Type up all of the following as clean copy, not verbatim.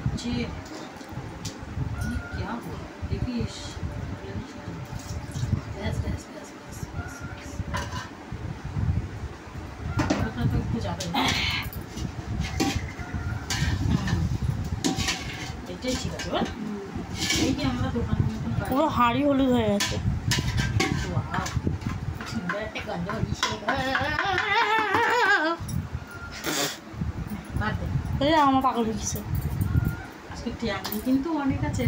बच्चे क्या हुआ देखिए बस बस बस बस बस तो একটু যাবে না এটাই ঠিক আছে এই কি আমরা দোকান পুরো হাঁড়ি হলুদ হয়ে গেছে। আমার পাগল হয়েছে আজকে ট্যাগনি কিন্তু অনেক আছে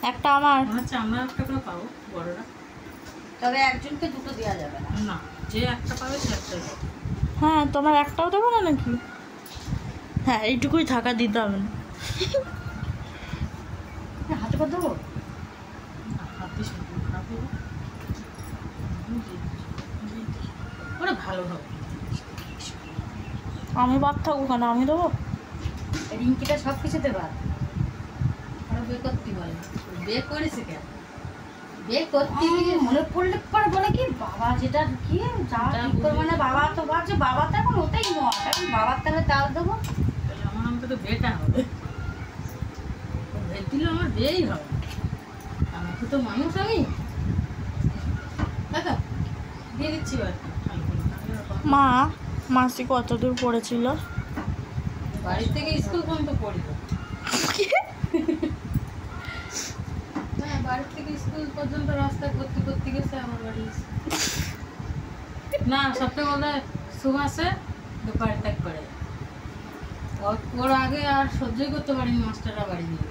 একটা আমার আচ্ছা আমরা একটা করে পাবো বড়রা, তবে একজনকে দুটো দেওয়া যাবে না। না যে একটা পাবে সে একটাই পাবে। হ্যাঁ তোমার একটাও দেবো না নাকি? হ্যাঁ এইটুকুই থাকা দিতে হবে না। হাতে করে দেবো হাত দিয়ে খারাপ হবে ওরা ভালো হবে। আমি বাদ থাকবো কেন, আমি দেবো। রিঙ্কিটা সব কিছুতে বাদ ওরা বে করতে বলে বে করেছে কেন বে করতে গিয়ে মনে পড়লে পরে বলে কি বাবা যেটা কি যা ঠিক করবে না বাবা তো ভাবছে বাবা তো এখন ওটাই নয় এখন বাবার তাহলে তাও দেবো আমার নামটা তো বেটা হবে ভেট দিলে আমার বেই হবে আমাকে তো মানুষ আমি দাদা দিয়ে দিচ্ছি মা মাসি কত দূর পড়েছিল? বাড়ি থেকে স্কুল পর্যন্ত পড়ি বাড়ি থেকে স্কুল পর্যন্ত রাস্তা করতে করতে গেছে আমার বাড়ি না সবটা বলে সুভাষে দুপারে ত্যাগ করে ওর আগে আর সহ্যই করতে পারিনি মাস্টাররা বাড়ি নিয়ে